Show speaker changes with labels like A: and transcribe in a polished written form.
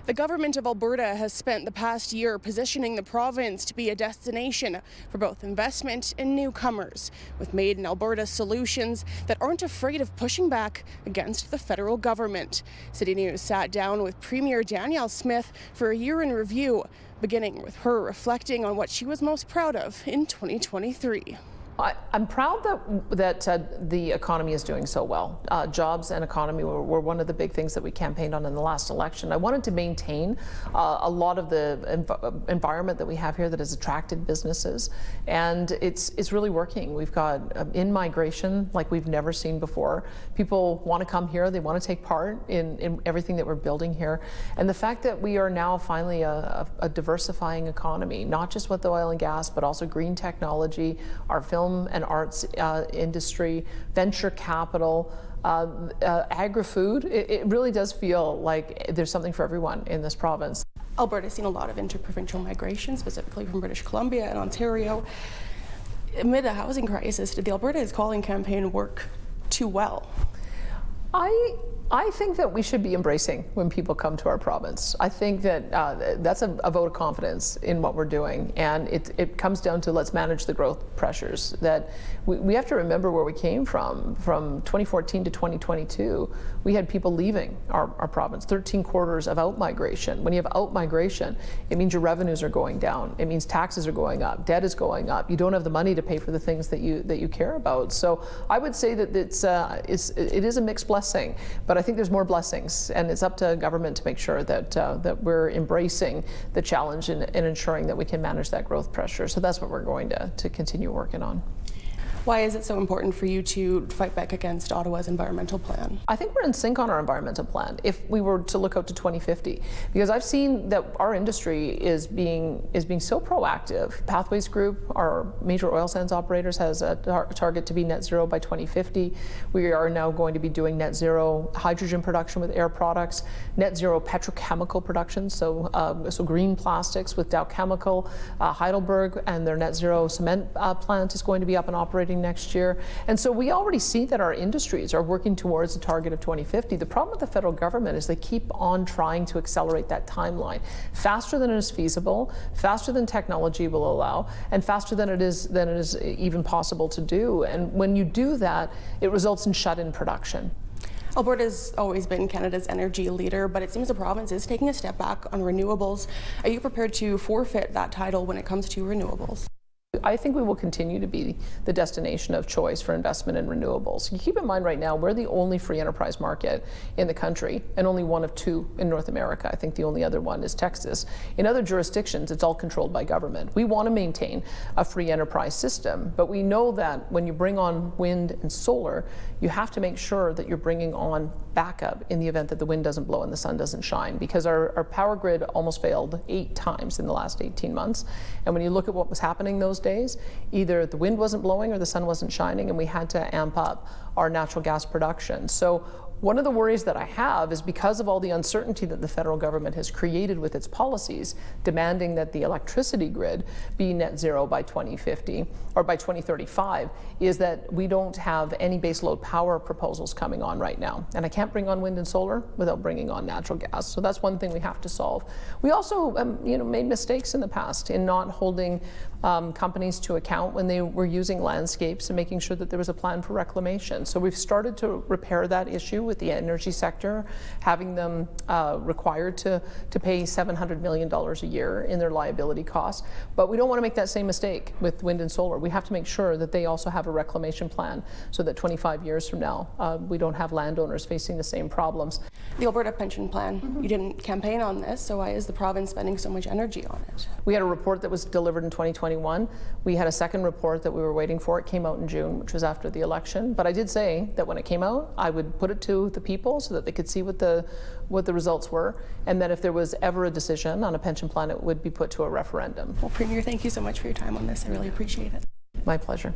A: The government of Alberta has spent the past year positioning the province to be a destination for both investment and newcomers, with Made in Alberta solutions that aren't afraid of pushing back against the federal government. City News sat down with Premier Danielle Smith for a year in review, beginning with her reflecting on what she was most proud of in 2023.
B: I'm proud that the economy is doing so well. Jobs and economy were one of the big things that we campaigned on in the last election. I wanted to maintain a lot of the environment that we have here that has attracted businesses, and it's really working. We've got in-migration like we've never seen before. People want to come here, they want to take part in everything that we're building here, and the fact that we are now finally a diversifying economy, not just with the oil and gas, but also green technology, our film and arts industry, venture capital, agri-food. It really does feel like there's something for everyone in this province.
A: Alberta has seen a lot of interprovincial migration, specifically from British Columbia and Ontario. Amid a housing crisis, did the Alberta is Calling campaign work too well? I think that we should be embracing when people come to our province. I think that that's a vote of confidence in what we're doing, and it comes down to let's manage the growth pressures. That we have to remember where we came from. From 2014 to 2022, we had people leaving our province, 13 quarters of out-migration. When you have out-migration, it means your revenues are going down. It means taxes are going up, debt is going up. You don't have the money to pay for the things that you care about. So I would say that it is a mixed blessing, but I think there's more blessings, and it's up to government to make sure that we're embracing the challenge and ensuring that we can manage that growth pressure. So that's what we're going to continue working on. Why is it so important for you to fight back against Ottawa's environmental plan?
B: I think we're in sync on our environmental plan if we were to look out to 2050, because I've seen that our industry is being so proactive. Pathways Group, our major oil sands operators, has a target to be net zero by 2050. We are now going to be doing net zero hydrogen production with Air Products, net zero petrochemical production, so green plastics with Dow Chemical. Heidelberg and their net zero cement plant is going to be up and operating next year. And so we already see that our industries are working towards the target of 2050. The problem with the federal government is they keep on trying to accelerate that timeline faster than it is feasible, faster than technology will allow, and faster than it is even possible to do. And when you do that, it results in shut-in production.
A: Alberta's always been Canada's energy leader, but it seems the province is taking a step back on renewables. Are you prepared to forfeit that title when it comes to renewables?
B: I think we will continue to be the destination of choice for investment in renewables. You keep in mind right now, we're the only free enterprise market in the country and only one of two in North America. I think the only other one is Texas. In other jurisdictions, it's all controlled by government. We want to maintain a free enterprise system, but we know that when you bring on wind and solar, you have to make sure that you're bringing on backup in the event that the wind doesn't blow and the sun doesn't shine, because our power grid almost failed 8 times in the last 18 months. And when you look at what was happening those days, either the wind wasn't blowing or the sun wasn't shining, and we had to amp up our natural gas production. So one of the worries that I have is because of all the uncertainty that the federal government has created with its policies, demanding that the electricity grid be net zero by 2050 or by 2035, is that we don't have any baseload power proposals coming on right now. And I can't bring on wind and solar without bringing on natural gas. So that's one thing we have to solve. We also made mistakes in the past in not holding companies to account when they were using landscapes and making sure that there was a plan for reclamation. So we've started to repair that issue with the energy sector, having them required to pay $700 million a year in their liability costs. But we don't want to make that same mistake with wind and solar. We have to make sure that they also have a reclamation plan so that 25 years from now, we don't have landowners facing the same problems.
A: The Alberta pension plan, you didn't campaign on this, so why is the province spending so much energy on it?
B: We had a report that was delivered in 2021. We had a second report that we were waiting for. It came out in June, which was after the election. But I did say that when it came out, I would put it to the people so that they could see what the results were, and that if there was ever a decision on a pension plan, it would be put to a referendum.
A: Well, Premier, thank you so much for your time on this. I really appreciate it.
B: My pleasure.